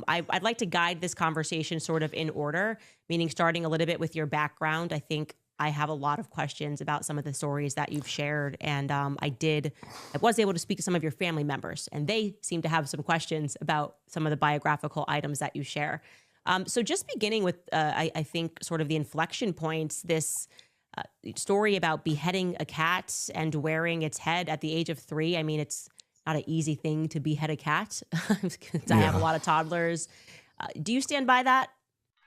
I'd like to guide this conversation sort of in order, meaning starting a little bit with your background. I think I have a lot of questions about some of the stories that you've shared, and I was able to speak to some of your family members, and they seem to have some questions about some of the biographical items that you share. So just beginning with, I think, sort of the inflection points, this story about beheading a cat and wearing its head at the age of 3. I mean, it's not an easy thing to behead a cat. I have a lot of toddlers. Do you stand by that?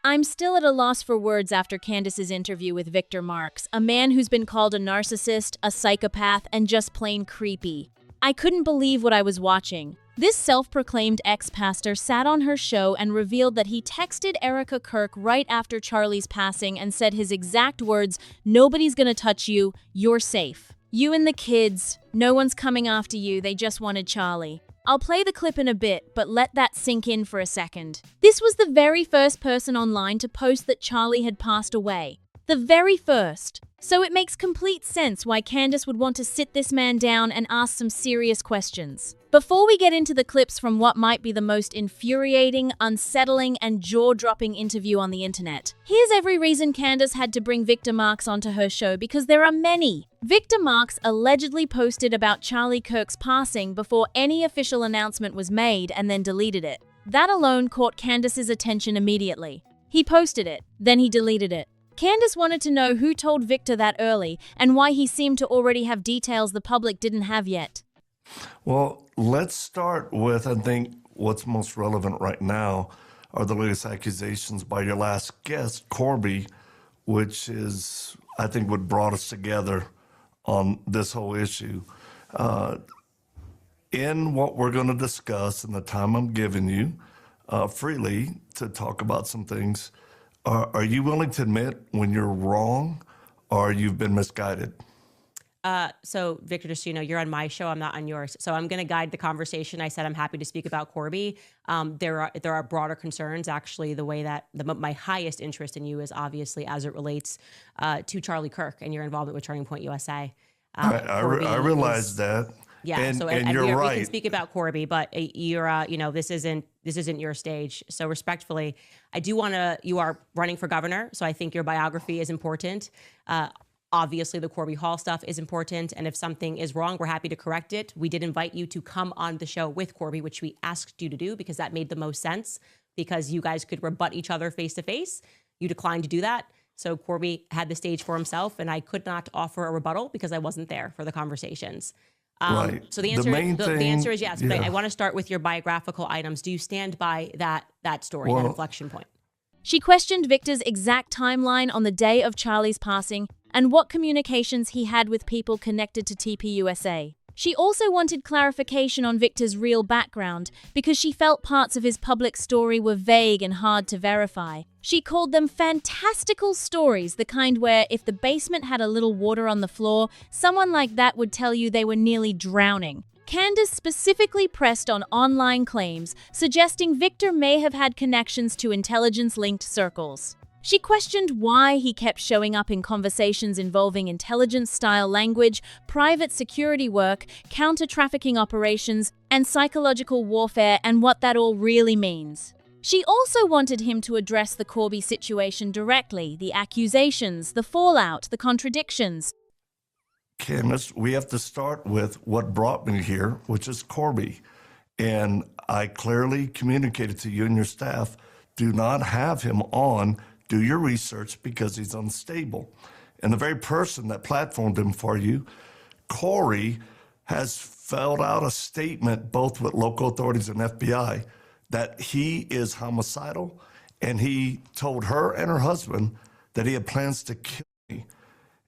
I'm still at a loss for words after Candace's interview with Victor Marx, a man who's been called a narcissist, a psychopath, and just plain creepy. I couldn't believe what I was watching. This self-proclaimed ex-pastor sat on her show and revealed that he texted Erika Kirk right after Charlie's passing and said his exact words, "Nobody's gonna touch you, you're safe. You and the kids, no one's coming after you, they just wanted Charlie." I'll play the clip in a bit, but let that sink in for a second. This was the very first person online to post that Charlie had passed away. The very first. So it makes complete sense why Candace would want to sit this man down and ask some serious questions. Before we get into the clips from what might be the most infuriating, unsettling, and jaw-dropping interview on the internet, here's every reason Candace had to bring Victor Marx onto her show, because there are many. Victor Marx allegedly posted about Charlie Kirk's passing before any official announcement was made and then deleted it. That alone caught Candace's attention immediately. He posted it, then he deleted it. Candace wanted to know who told Victor that early and why he seemed to already have details the public didn't have yet. Well, let's start with, I think, what's most relevant right now are the latest accusations by your last guest, Corby, which is, I think, what brought us together on this whole issue. In what we're going to discuss and the time I'm giving you freely to talk about some things, are you willing to admit when you're wrong or you've been misguided? So Victor, just so you know, you're on my show. I'm not on yours. So I'm going to guide the conversation. I said I'm happy to speak about Corby. There are broader concerns. Actually, the way that my highest interest in you is obviously as it relates to Charlie Kirk and your involvement with Turning Point USA. I realize that. Yeah. And you're right. We can speak about Corby, but you're, this isn't your stage. So respectfully, I do want to. You are running for governor, so I think your biography is important. Obviously, the Corby Hall stuff is important, and if something is wrong, we're happy to correct it. We did invite you to come on the show with Corby, which we asked you to do because that made the most sense, because you guys could rebut each other face to face. You declined to do that. So Corby had the stage for himself, and I could not offer a rebuttal because I wasn't there for the conversations. Right. So the answer is yes, but I want to start with your biographical items. Do you stand by that story, that inflection point? She questioned Victor's exact timeline on the day of Charlie's passing and what communications he had with people connected to TPUSA. She also wanted clarification on Victor's real background because she felt parts of his public story were vague and hard to verify. She called them fantastical stories, the kind where if the basement had a little water on the floor, someone like that would tell you they were nearly drowning. Candace specifically pressed on online claims, suggesting Victor may have had connections to intelligence-linked circles. She questioned why he kept showing up in conversations involving intelligence-style language, private security work, counter-trafficking operations, and psychological warfare, and what that all really means. She also wanted him to address the Corby situation directly, the accusations, the fallout, the contradictions. Candace, we have to start with what brought me here, which is Corby. And I clearly communicated to you and your staff, do not have him on. Do your research because he's unstable. And the very person that platformed him for you, Corey, has filled out a statement both with local authorities and FBI that he is homicidal, and he told her and her husband that he had plans to kill me,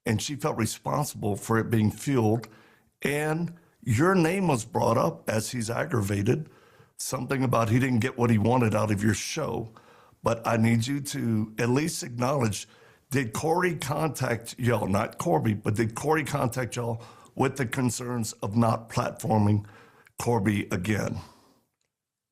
and she felt responsible for it being fueled. And your name was brought up as he's aggravated, something about he didn't get what he wanted out of your show. But I need you to at least acknowledge, did Corey contact y'all, not Corby, but did Corey contact y'all with the concerns of not platforming Corby again?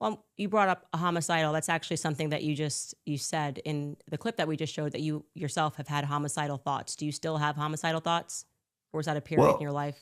Well, you brought up a homicidal. That's actually something that you said in the clip that we just showed, that you yourself have had homicidal thoughts. Do you still have homicidal thoughts? Or was that a period in your life?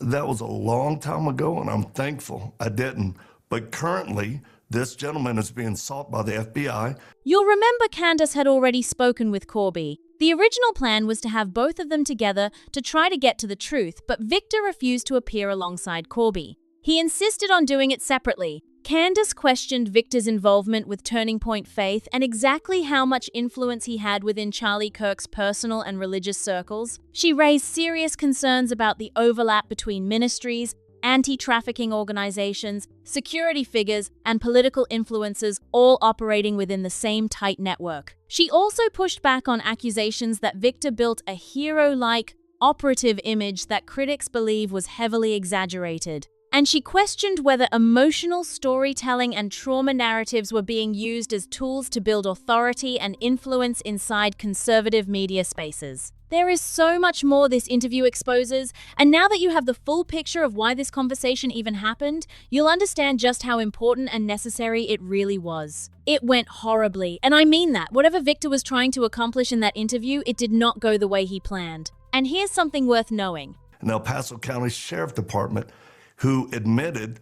That was a long time ago, and I'm thankful I didn't. But currently, This gentleman is being sought by the FBI. You'll remember Candace had already spoken with Corby. The original plan was to have both of them together to try to get to the truth, but Victor refused to appear alongside Corby. He insisted on doing it separately. Candace questioned Victor's involvement with Turning Point Faith and exactly how much influence he had within Charlie Kirk's personal and religious circles. She raised serious concerns about the overlap between ministries, anti-trafficking organizations, security figures, and political influencers all operating within the same tight network. She also pushed back on accusations that Victor built a hero-like, operative image that critics believe was heavily exaggerated. And she questioned whether emotional storytelling and trauma narratives were being used as tools to build authority and influence inside conservative media spaces. There is so much more this interview exposes, and now that you have the full picture of why this conversation even happened, you'll understand just how important and necessary it really was. It went horribly, and I mean that. Whatever Victor was trying to accomplish in that interview, it did not go the way he planned. And here's something worth knowing. An El Paso County Sheriff Department who admitted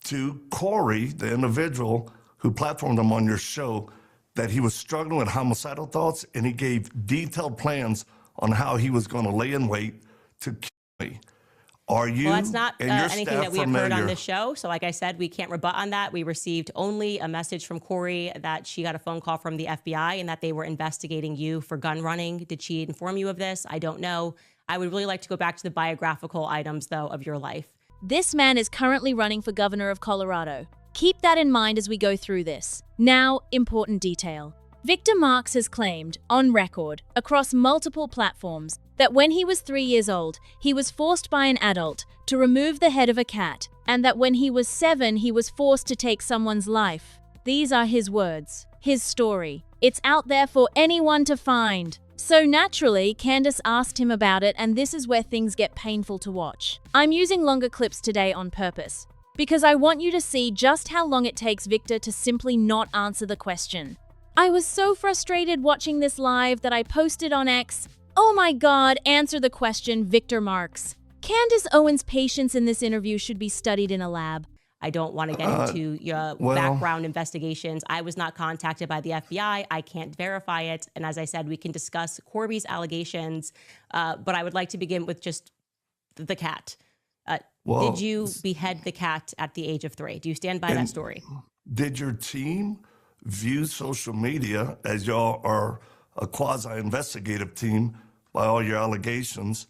to Corey, the individual who platformed him on your show, that he was struggling with homicidal thoughts, and he gave detailed plans on how he was going to lay in wait to kill me. Are you Well, that's not and your anything staff that we have familiar? heard on this show. So like I said, we can't rebut on that. We received only a message from Corey that she got a phone call from the FBI and that they were investigating you for gun running. Did she inform you of this? I don't know. I would really like to go back to the biographical items, though, of your life. This man is currently running for governor of Colorado. Keep that in mind as we go through this. Now, important detail. Victor Marks has claimed, on record, across multiple platforms, that when he was 3 years old, he was forced by an adult to remove the head of a cat, and that when he was 7, he was forced to take someone's life. These are his words, his story. It's out there for anyone to find. So naturally, Candace asked him about it, and this is where things get painful to watch. I'm using longer clips today on purpose, because I want you to see just how long it takes Victor to simply not answer the question. I was so frustrated watching this live that I posted on X, "Oh my God, answer the question, Victor Marks." Candace Owens' patience in this interview should be studied in a lab. I don't want to get into your background investigations. I was not contacted by the FBI. I can't verify it. And as I said, we can discuss Corby's allegations. But I would like to begin with just the cat. Did you behead the cat at the age of 3? Do you stand by that story? Did your team view social media, as y'all are a quasi-investigative team by all your allegations?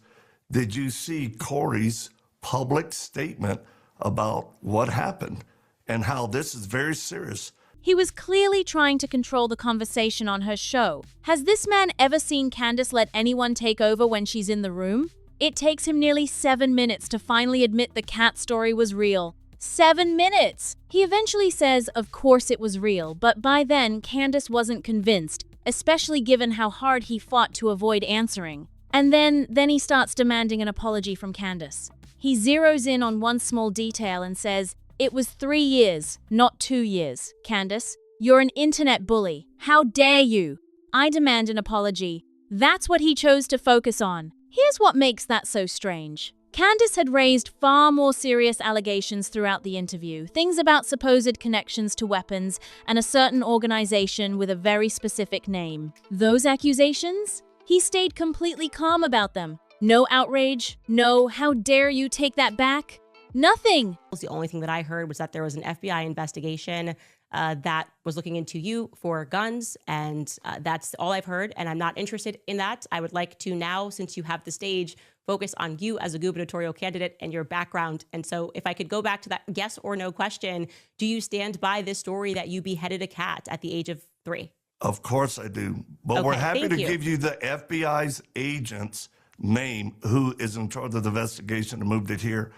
Did you see Corey's public statement about what happened and how this is very serious? He was clearly trying to control the conversation on her show. Has this man ever seen Candace let anyone take over when she's in the room? It takes him nearly 7 minutes to finally admit the cat story was real. 7 minutes! He eventually says, of course it was real, but by then, Candace wasn't convinced, especially given how hard he fought to avoid answering. And then he starts demanding an apology from Candace. He zeroes in on one small detail and says, "It was 3 years, not 2 years. Candace, you're an internet bully. How dare you? I demand an apology." That's what he chose to focus on. Here's what makes that so strange. Candace had raised far more serious allegations throughout the interview, things about supposed connections to weapons and a certain organization with a very specific name. Those accusations? He stayed completely calm about them. No outrage, no "how dare you take that back," nothing. The only thing that I heard was that there was an FBI investigation that was looking into you for guns, and that's all I've heard, and I'm not interested in that. I would like to now, since you have the stage, focus on you as a gubernatorial candidate and your background. And so if I could go back to that yes or no question, do you stand by this story that you beheaded a cat at the age of 3? Of course I do. But we're happy to give you the FBI's agent's name who is in charge of the investigation and moved it here.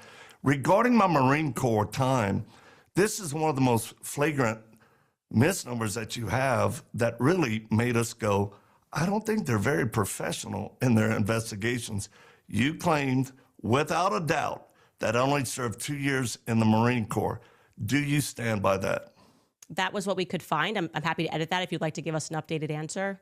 Regarding my Marine Corps time, this is one of the most flagrant misnomers that you have that really made us go, I don't think they're very professional in their investigations. You claimed without a doubt that I only served 2 years in the Marine Corps. Do you stand by that? That was what we could find. I'm happy to edit that if you'd like to give us an updated answer.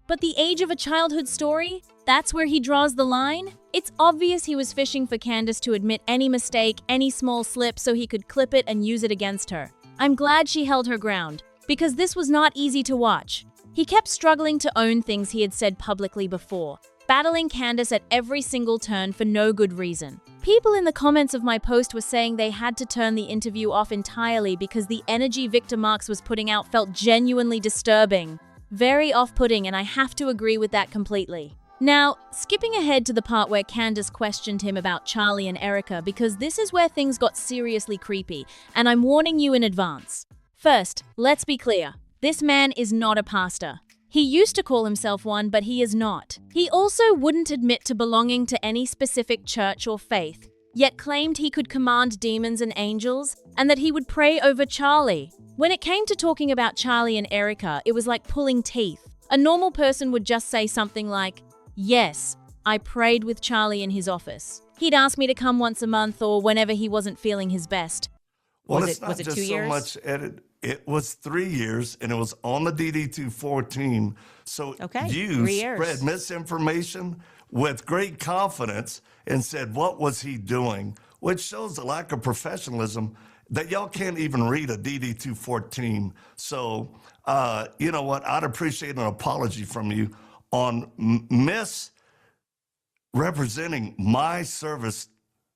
But the age of a childhood story? That's where he draws the line? It's obvious he was fishing for Candace to admit any mistake, any small slip, so he could clip it and use it against her. I'm glad she held her ground, because this was not easy to watch. He kept struggling to own things he had said publicly before, battling Candace at every single turn for no good reason. People in the comments of my post were saying they had to turn the interview off entirely because the energy Victor Marx was putting out felt genuinely disturbing. Very off-putting, and I have to agree with that completely. Now, skipping ahead to the part where Candace questioned him about Charlie and Erika, because this is where things got seriously creepy, and I'm warning you in advance. First, let's be clear. This man is not a pastor. He used to call himself one, but he is not. He also wouldn't admit to belonging to any specific church or faith, yet claimed he could command demons and angels, and that he would pray over Charlie. When it came to talking about Charlie and Erika, it was like pulling teeth. A normal person would just say something like, "Yes, I prayed with Charlie in his office. He'd ask me to come once a month or whenever he wasn't feeling his best." Well, Was it's it- not was it just 2 so years? much edit. It was 3 years, and it was on the DD-214. So Okay, you 3 years. spread misinformation with great confidence and said, what was he doing? Which shows the lack of professionalism that y'all can't even read a DD-214. So, you know what? I'd appreciate an apology from you on misrepresenting my service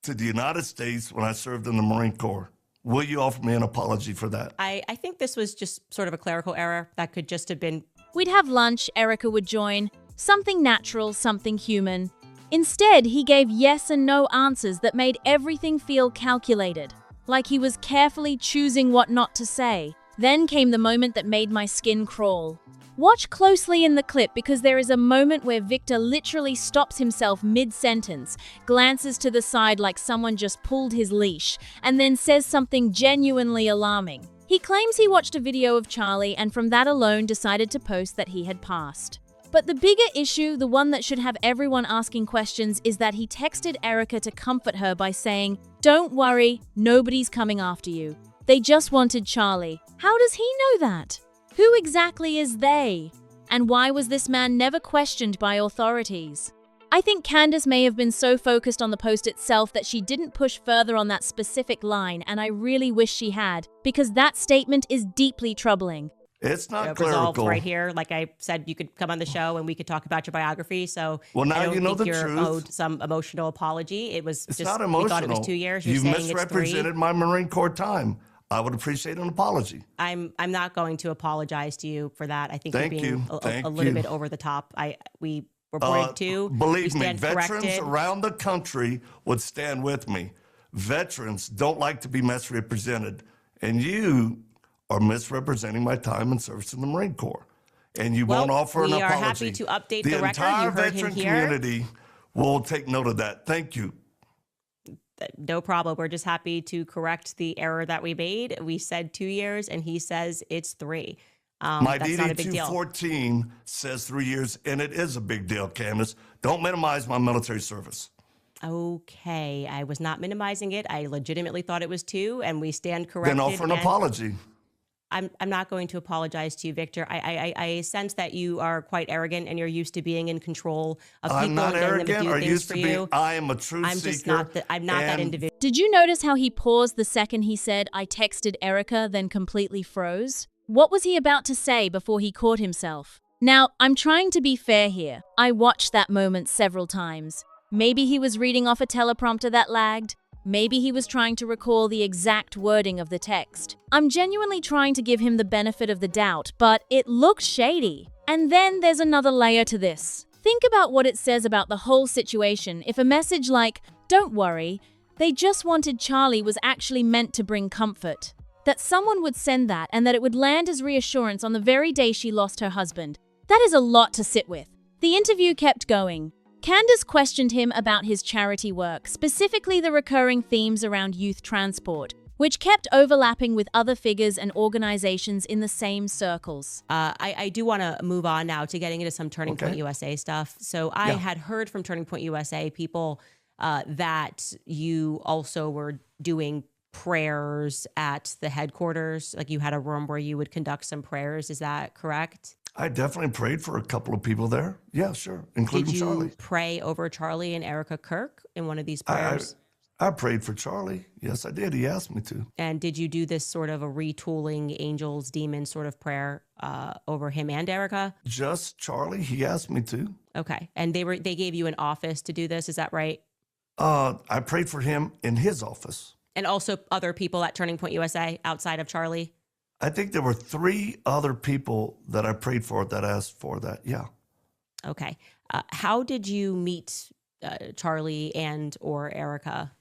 to the United States when I served in the Marine Corps. Will you offer me an apology for that? I think this was just sort of a clerical error that could just have been. We'd have lunch, Erika would join. Something natural, something human. Instead, he gave yes and no answers that made everything feel calculated, like he was carefully choosing what not to say. Then came the moment that made my skin crawl. Watch closely in the clip because there is a moment where Victor literally stops himself mid-sentence, glances to the side like someone just pulled his leash, and then says something genuinely alarming. He claims he watched a video of Charlie and from that alone decided to post that he had passed. But the bigger issue, the one that should have everyone asking questions, is that he texted Erika to comfort her by saying, "Don't worry, nobody's coming after you. They just wanted Charlie." How does he know that? Who exactly is they? And why was this man never questioned by authorities? I think Candace may have been so focused on the post itself that she didn't push further on that specific line, and I really wish she had, because that statement is deeply troubling. It's not Resolved clerical. right here. Like I said, you could come on the show and we could talk about your biography. So Well, now I don't you know think the you're truth. owed some emotional apology. It was It's just not we emotional. thought it was 2 years. You're You saying it's 3. misrepresented my Marine Corps time. I would appreciate an apology. I'm not going to apologize to you for that. I think Thank you're being you. a Thank little you. bit over the top. We reported to. Believe we me, stand veterans corrected. around the country would stand with me. Veterans don't like to be misrepresented. And you are misrepresenting my time and service in the Marine Corps. And you won't Well, offer an we are apology. happy to update the record. entire You heard him veteran here. community will take note of that. Thank you. No problem. We're just happy to correct the error that we made. We said 2 years, and he says it's 3. My That's not a big deal. DD-214 says 3 years, and it is a big deal, Candace. Don't minimize my military service. Okay, I was not minimizing it. I legitimately thought it was 2, and we stand corrected. Then offer an and apology. I'm not going to apologize to you, Victor. I sense that you are quite arrogant and you're used to being in control of people I'm not and getting arrogant them to or do things used for to be. you. I am a truth I'm seeker. just not. I'm not that and individual. Did you notice how he paused the second he said, "I texted Erika," then completely froze? What was he about to say before he caught himself? Now, I'm trying to be fair here. I watched that moment several times. Maybe he was reading off a teleprompter that lagged. Maybe he was trying to recall the exact wording of the text. I'm genuinely trying to give him the benefit of the doubt, but it looks shady. And then there's another layer to this. Think about what it says about the whole situation if a message like, "Don't worry, they just wanted Charlie," was actually meant to bring comfort. That someone would send that and that it would land as reassurance on the very day she lost her husband. That is a lot to sit with. The interview kept going. Candace questioned him about his charity work, specifically the recurring themes around youth transport, which kept overlapping with other figures and organizations in the same circles. I do want to move on now to getting into some Turning Okay. Point USA stuff. So I Yeah. had heard from Turning Point USA people that you also were doing prayers at the headquarters. Like you had a room where you would conduct some prayers. Is that correct? I definitely prayed for a couple of people there. Yeah, sure, including Did you Charlie. pray over Charlie and Erika Kirk in one of these I, prayers? I prayed for Charlie. Yes, I did. He asked me to. And did you do this sort of a retooling angels, demons sort of prayer over him and Erika? Just Charlie. He asked me to. Okay. And they gave you an office to do this, is that right? I prayed for him in his office. And also other people at Turning Point USA outside of Charlie? I think there were 3 other people that I prayed for that asked for that. Yeah. Okay. How did you meet Charlie and or Erika?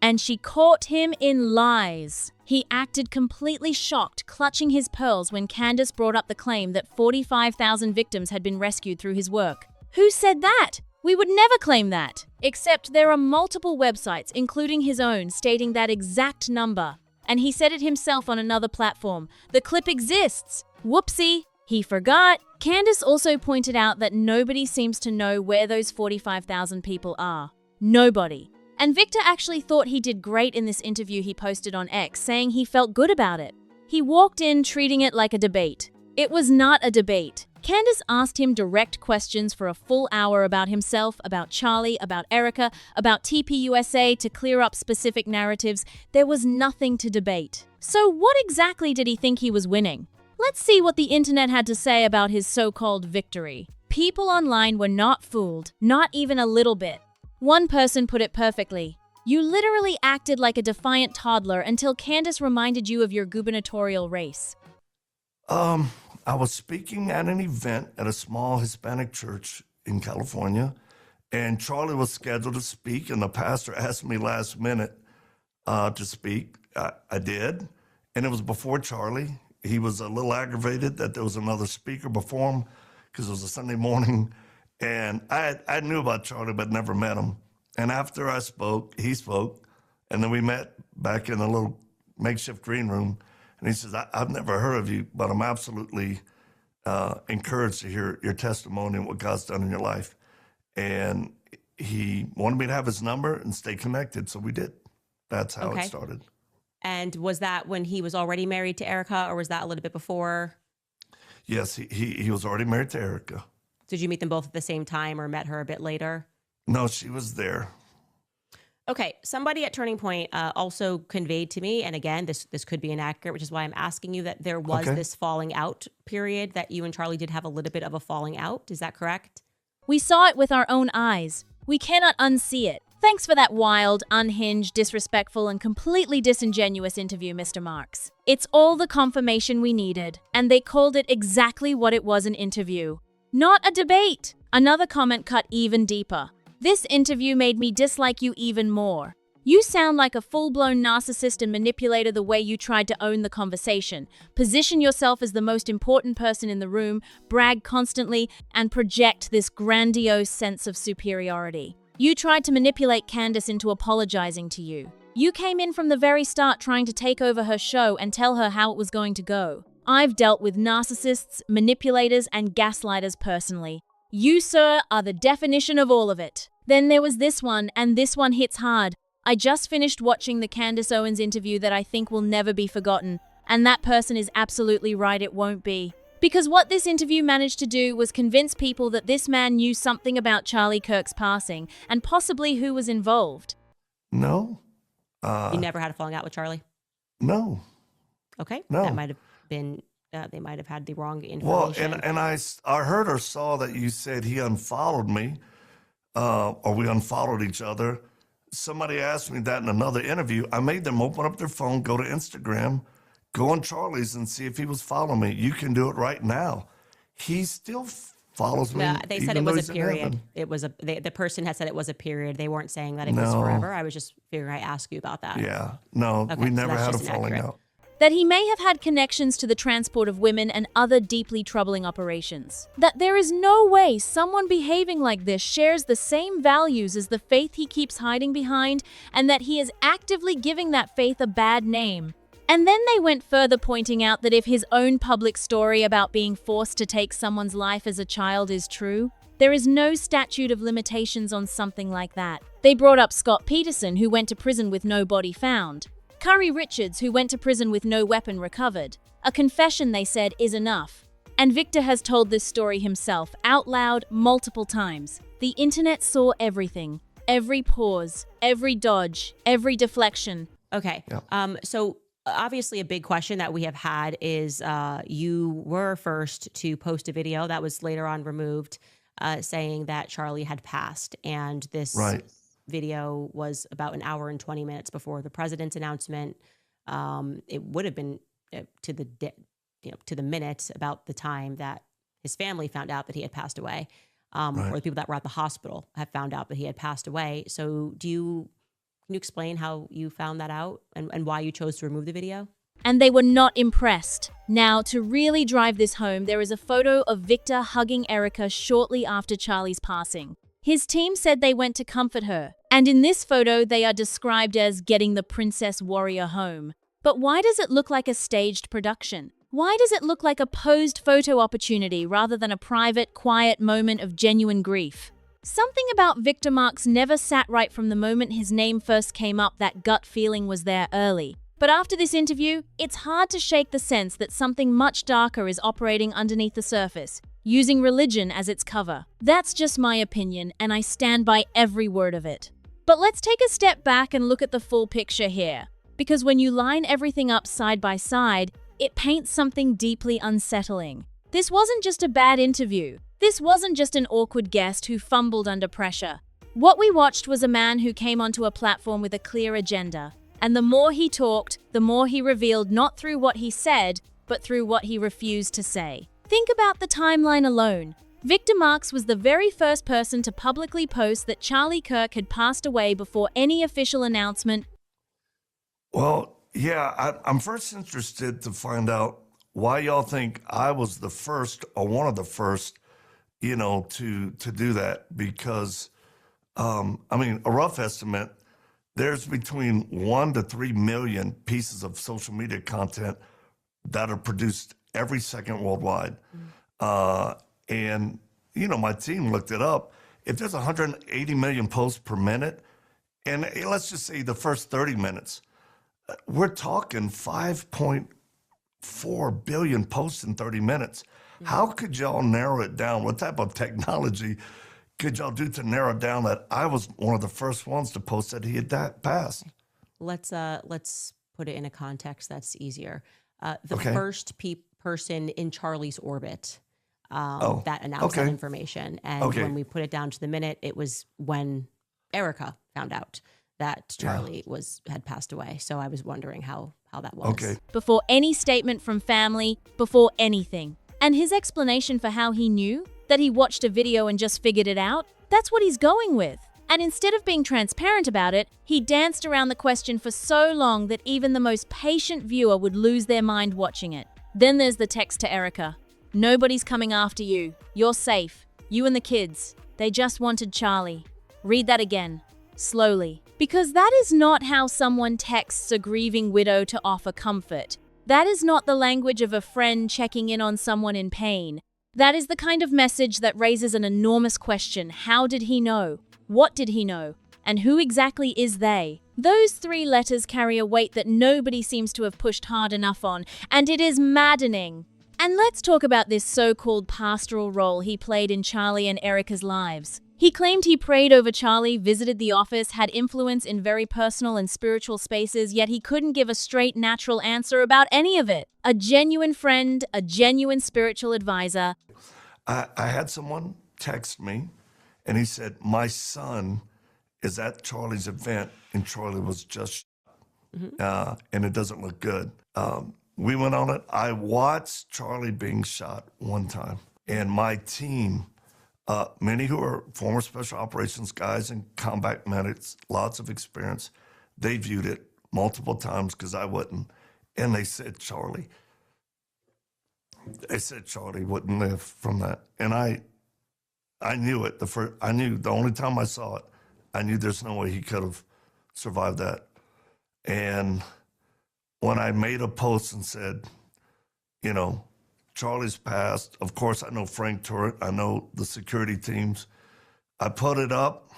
And she caught him in lies. He acted completely shocked, clutching his pearls when Candace brought up the claim that 45,000 victims had been rescued through his work. Who said that? We would never claim that. Except there are multiple websites, including his own, stating that exact number. And he said it himself on another platform. The clip exists. Whoopsie. He forgot. Candace also pointed out that nobody seems to know where those 45,000 people are. Nobody. And Victor actually thought he did great in this interview he posted on X, saying he felt good about it. He walked in treating it like a debate. It was not a debate. Candace asked him direct questions for a full hour about himself, about Charlie, about Erika, about TPUSA to clear up specific narratives. There was nothing to debate. So what exactly did he think he was winning? Let's see what the internet had to say about his so-called victory. People online were not fooled, not even a little bit. One person put it perfectly. You literally acted like a defiant toddler until Candace reminded you of your gubernatorial race. I was speaking at an event at a small Hispanic church in California, and Charlie was scheduled to speak, and the pastor asked me last minute to speak. I did, and it was before Charlie. He was a little aggravated that there was another speaker before him because it was a Sunday morning. And I knew about Charlie, but never met him. And after I spoke, he spoke. And then we met back in a little makeshift green room. And he says, I've never heard of you, but I'm absolutely encouraged to hear your testimony and what God's done in your life. And he wanted me to have his number and stay connected. So we did. That's how it started. And was that when he was already married to Erika, or was that a little bit before? Yes, he was already married to Erika. Did you meet them both at the same time or met her a bit later? No, she was there. Okay, somebody at Turning Point also conveyed to me, and again, this could be inaccurate, which is why I'm asking you, that there was this falling out period, that you and Charlie did have a little bit of a falling out. Is that correct? We saw it with our own eyes. We cannot unsee it. Thanks for that wild, unhinged, disrespectful, and completely disingenuous interview, Mr. Marks. It's all the confirmation we needed, and they called it exactly what it was, an interview. Not a debate. Another comment cut even deeper. This interview made me dislike you even more. You sound like a full-blown narcissist and manipulator the way you tried to own the conversation, position yourself as the most important person in the room, brag constantly, and project this grandiose sense of superiority. You tried to manipulate Candace into apologizing to you. You came in from the very start trying to take over her show and tell her how it was going to go. I've dealt with narcissists, manipulators, and gaslighters personally. You, sir, are the definition of all of it. Then there was this one, and this one hits hard. I just finished watching the Candace Owens interview that I think will never be forgotten, and that person is absolutely right, it won't be. Because what this interview managed to do was convince people that this man knew something about Charlie Kirk's passing, and possibly who was involved. No. You never had a falling out with Charlie? No. Okay. No. That might have been, they might have had the wrong information. Well, and I heard or saw that you said he unfollowed me, or we unfollowed each other. Somebody asked me that in another interview. I made them open up their phone, go to Instagram, go on Charlie's and see if he was following me. You can do it right now. He still follows me. No, they said it even though was he's a in period. heaven. It was the person had said it was a period. They weren't saying that it was No. forever. I was just figuring I'd ask you about that. Yeah. No, Okay, we so never that's had a just falling inaccurate. out. That he may have had connections to the transport of women and other deeply troubling operations. That there is no way someone behaving like this shares the same values as the faith he keeps hiding behind, and that he is actively giving that faith a bad name. And then they went further, pointing out that if his own public story about being forced to take someone's life as a child is true, there is no statute of limitations on something like that. They brought up Scott Peterson, who went to prison with no body found. Curry Richards, who went to prison with no weapon recovered. A confession, they said, is enough. And Victor has told this story himself, out loud, multiple times. The internet saw everything. Every pause, every dodge, every deflection. Okay. Yeah. So obviously a big question that we have had is you were first to post a video that was later on removed saying that Charlie had passed. And this Right. video was about an hour and 20 minutes before the president's announcement. It would have been to the to the minute about the time that his family found out that he had passed away, or the people that were at the hospital have found out that he had passed away. So can you explain how you found that out and why you chose to remove the video? And they were not impressed. Now, to really drive this home, there is a photo of Victor hugging Erika shortly after Charlie's passing. His team said they went to comfort her, and in this photo, they are described as getting the princess warrior home. But why does it look like a staged production? Why does it look like a posed photo opportunity rather than a private, quiet moment of genuine grief? Something about Victor Marks never sat right from the moment his name first came up. That gut feeling was there early. But after this interview, it's hard to shake the sense that something much darker is operating underneath the surface, using religion as its cover. That's just my opinion, and I stand by every word of it. But let's take a step back and look at the full picture here. Because when you line everything up side by side, it paints something deeply unsettling. This wasn't just a bad interview. This wasn't just an awkward guest who fumbled under pressure. What we watched was a man who came onto a platform with a clear agenda. And the more he talked, the more he revealed not through what he said, but through what he refused to say. Think about the timeline alone. Victor Marks was the very first person to publicly post that Charlie Kirk had passed away before any official announcement. Well, yeah, I'm first interested to find out why y'all think I was the first or one of the first, to do that. Because, I mean, a rough estimate, there's between 1 to 3 million pieces of social media content that are produced every second worldwide. And, my team looked it up. If there's 180 million posts per minute, and let's just say the first 30 minutes, we're talking 5.4 billion posts in 30 minutes. How could y'all narrow it down? What type of technology could y'all do to narrow down that I was one of the first ones to post that he had passed? Let's put it in a context that's easier. The Okay. first person in Charlie's orbit that announced that information. And when we put it down to the minute, it was when Erika found out that Charlie had passed away. So I was wondering how that was. Okay. Before any statement from family, before anything. And his explanation for how he knew, that he watched a video and just figured it out, that's what he's going with. And instead of being transparent about it, he danced around the question for so long that even the most patient viewer would lose their mind watching it. Then there's the text to Erika. Nobody's coming after you. You're safe. You and the kids. They just wanted Charlie. Read that again. Slowly. Because that is not how someone texts a grieving widow to offer comfort. That is not the language of a friend checking in on someone in pain. That is the kind of message that raises an enormous question. How did he know? What did he know? And who exactly is they? Those 3 letters carry a weight that nobody seems to have pushed hard enough on, and it is maddening. And let's talk about this so-called pastoral role he played in Charlie and Erika's lives. He claimed he prayed over Charlie, visited the office, had influence in very personal and spiritual spaces, yet he couldn't give a straight, natural answer about any of it. A genuine friend, a genuine spiritual advisor. I had someone text me, and he said, my son is at Charlie's event, and Charlie was just and it doesn't look good. We went on it. I watched Charlie being shot one time, and my team, many who are former special operations guys and combat medics, lots of experience, they viewed it multiple times because I wouldn't. And they said Charlie wouldn't live from that. And I knew it. I knew the only time I saw it, I knew there's no way he could have survived that. And when I made a post and said, Charlie's passed. Of course, I know Frank Turret. I know the security teams. I put it up,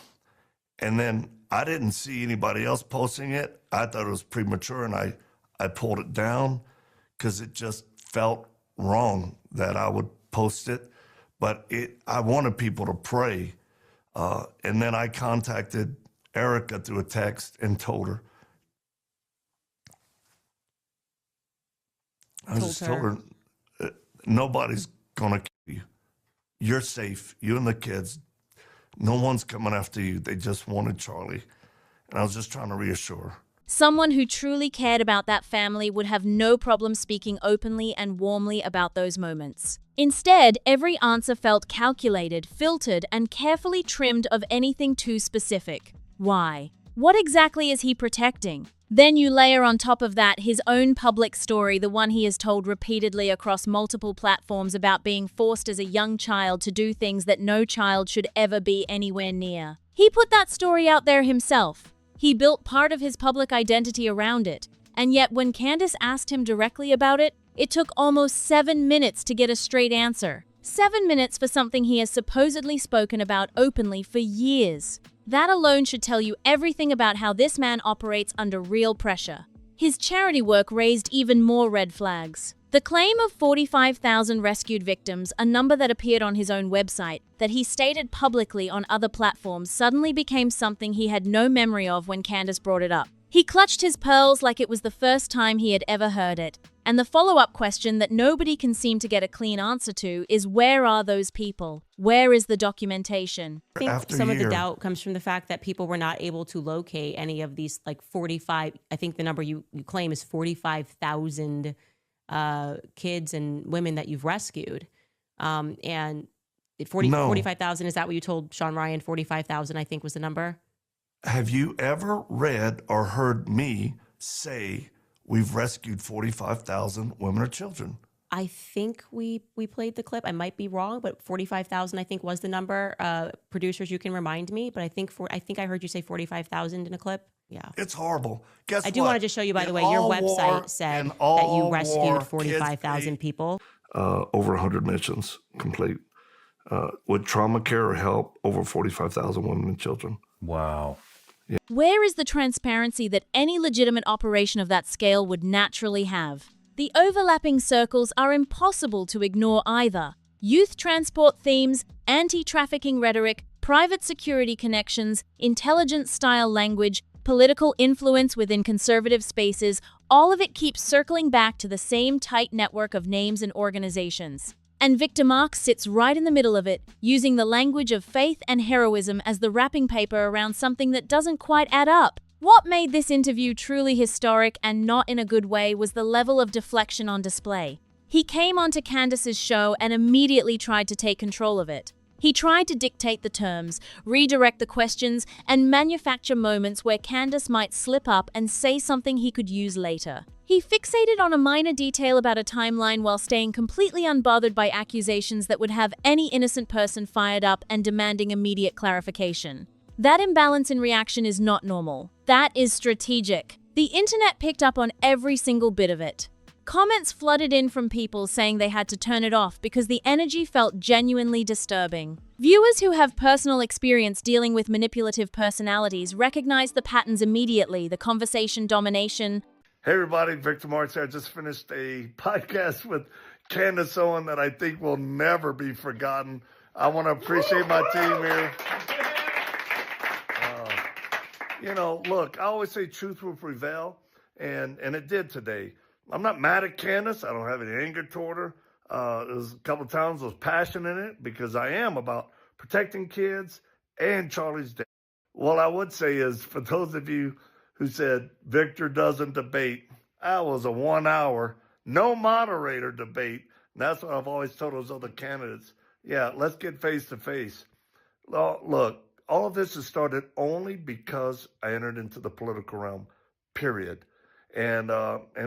and then I didn't see anybody else posting it. I thought it was premature, and I pulled it down because it just felt wrong that I would post it. But I wanted people to pray. And then I contacted Erika through a text and told her. I just told her, nobody's going to kill you. You're safe. You and the kids. No one's coming after you. They just wanted Charlie. And I was just trying to reassure her. Someone who truly cared about that family would have no problem speaking openly and warmly about those moments. Instead, every answer felt calculated, filtered, and carefully trimmed of anything too specific. Why? What exactly is he protecting? Then you layer on top of that his own public story, the one he has told repeatedly across multiple platforms about being forced as a young child to do things that no child should ever be anywhere near. He put that story out there himself. He built part of his public identity around it. And yet when Candace asked him directly about it, it took almost 7 minutes to get a straight answer. 7 minutes for something he has supposedly spoken about openly for years. That alone should tell you everything about how this man operates under real pressure. His charity work raised even more red flags. The claim of 45,000 rescued victims, a number that appeared on his own website, that he stated publicly on other platforms, suddenly became something he had no memory of when Candace brought it up. He clutched his pearls like it was the first time he had ever heard it. And the follow-up question that nobody can seem to get a clean answer to is, where are those people? Where is the documentation? I think some of the doubt comes from the fact that people were not able to locate any of these, like 45, I think the number you claim is 45,000 kids and women that you've rescued. And 45,000, is that what you told Sean Ryan? 45,000, I think was the number. Have you ever read or heard me say we've rescued 45,000 women or children? I think we played the clip. I might be wrong, but 45,000 I think was the number. Producers, you can remind me, but I think I heard you say 45,000 in a clip. Yeah. It's horrible. Guess I do want to just show you, by the way, your website said that you rescued 45,000 people. Over 100 missions complete. With trauma care or help, over 45,000 women and children. Wow. Yeah. Where is the transparency that any legitimate operation of that scale would naturally have? The overlapping circles are impossible to ignore either. Youth transport themes, anti-trafficking rhetoric, private security connections, intelligence-style language, political influence within conservative spaces, all of it keeps circling back to the same tight network of names and organizations. And Victor Marx sits right in the middle of it, using the language of faith and heroism as the wrapping paper around something that doesn't quite add up. What made this interview truly historic, and not in a good way, was the level of deflection on display. He came onto Candace's show and immediately tried to take control of it. He tried to dictate the terms, redirect the questions, and manufacture moments where Candace might slip up and say something he could use later. He fixated on a minor detail about a timeline while staying completely unbothered by accusations that would have any innocent person fired up and demanding immediate clarification. That imbalance in reaction is not normal. That is strategic. The internet picked up on every single bit of it. Comments flooded in from people saying they had to turn it off because the energy felt genuinely disturbing. Viewers who have personal experience dealing with manipulative personalities recognize the patterns immediately: the conversation domination. Hey everybody, Victor Marks here. I just finished a podcast with Candace Owen that I think will never be forgotten. I want to appreciate my team here. Look, I always say truth will prevail, and it did today. I'm not mad at Candace. I don't have any anger toward her. There's a couple of times I was passionate in it because I am about protecting kids and Charlie's dad. What I would say is, for those of you who said Victor doesn't debate, that was a 1 hour, no moderator debate. And that's what I've always told those other candidates. Yeah, let's get face to face. Look, all of this has started only because I entered into the political realm, period. And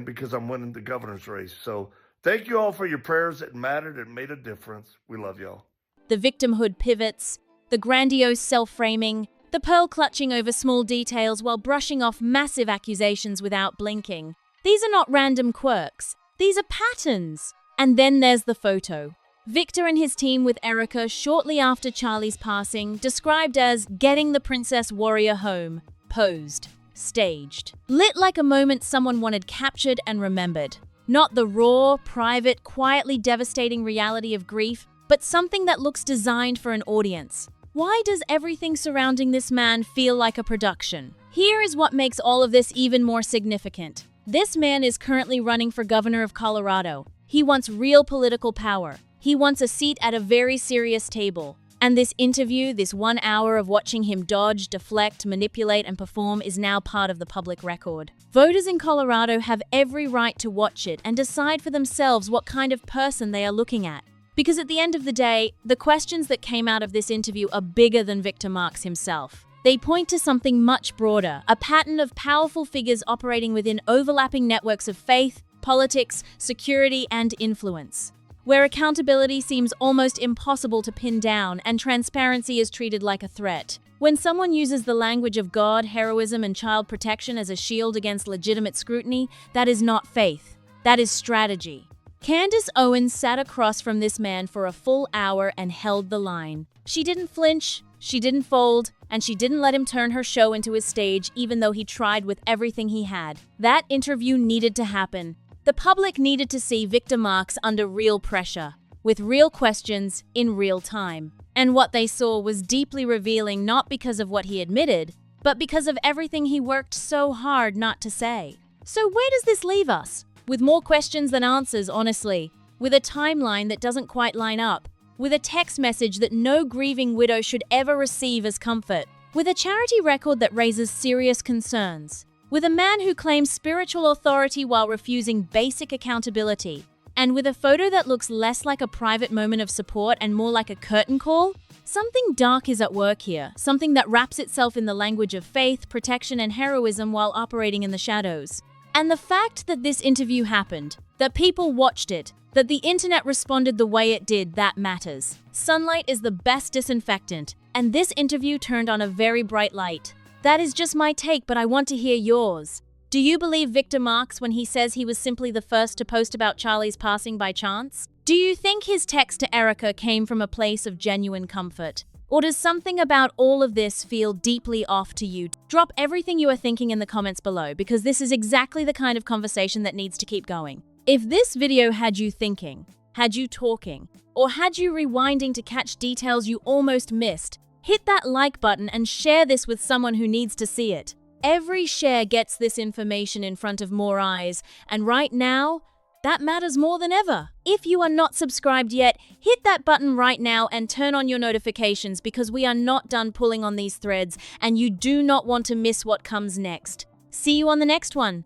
because I'm winning the governor's race. So thank you all for your prayers. It mattered. It made a difference. We love y'all. The victimhood pivots, the grandiose self-framing, the pearl clutching over small details while brushing off massive accusations without blinking. These are not random quirks. These are patterns. And then there's the photo. Victor and his team with Erika shortly after Charlie's passing, described as getting the princess warrior home, posed. Staged. Lit like a moment someone wanted captured and remembered. Not the raw, private, quietly devastating reality of grief, but something that looks designed for an audience. Why does everything surrounding this man feel like a production? Here is what makes all of this even more significant. This man is currently running for governor of Colorado. He wants real political power. He wants a seat at a very serious table. And this interview, this 1 hour of watching him dodge, deflect, manipulate, and perform is now part of the public record. Voters in Colorado have every right to watch it and decide for themselves what kind of person they are looking at. Because at the end of the day, the questions that came out of this interview are bigger than Victor Marx himself. They point to something much broader, a pattern of powerful figures operating within overlapping networks of faith, politics, security, and influence, where accountability seems almost impossible to pin down and transparency is treated like a threat. When someone uses the language of God, heroism, and child protection as a shield against legitimate scrutiny, that is not faith. That is strategy. Candace Owens sat across from this man for a full hour and held the line. She didn't flinch, she didn't fold, and she didn't let him turn her show into his stage even though he tried with everything he had. That interview needed to happen. The public needed to see Victor Marx under real pressure, with real questions in real time. And what they saw was deeply revealing, not because of what he admitted, but because of everything he worked so hard not to say. So where does this leave us? With more questions than answers, honestly. With a timeline that doesn't quite line up. With a text message that no grieving widow should ever receive as comfort. With a charity record that raises serious concerns. With a man who claims spiritual authority while refusing basic accountability. And with a photo that looks less like a private moment of support and more like a curtain call, something dark is at work here, something that wraps itself in the language of faith, protection, and heroism while operating in the shadows. And the fact that this interview happened, that people watched it, that the internet responded the way it did, that matters. Sunlight is the best disinfectant, and this interview turned on a very bright light. That is just my take, but I want to hear yours. Do you believe Victor Marx when he says he was simply the first to post about Charlie's passing by chance? Do you think his text to Erika came from a place of genuine comfort? Or does something about all of this feel deeply off to you? Drop everything you are thinking in the comments below, because this is exactly the kind of conversation that needs to keep going. If this video had you thinking, had you talking, or had you rewinding to catch details you almost missed, hit that like button and share this with someone who needs to see it. Every share gets this information in front of more eyes, and right now, that matters more than ever. If you are not subscribed yet, hit that button right now and turn on your notifications, because we are not done pulling on these threads and you do not want to miss what comes next. See you on the next one.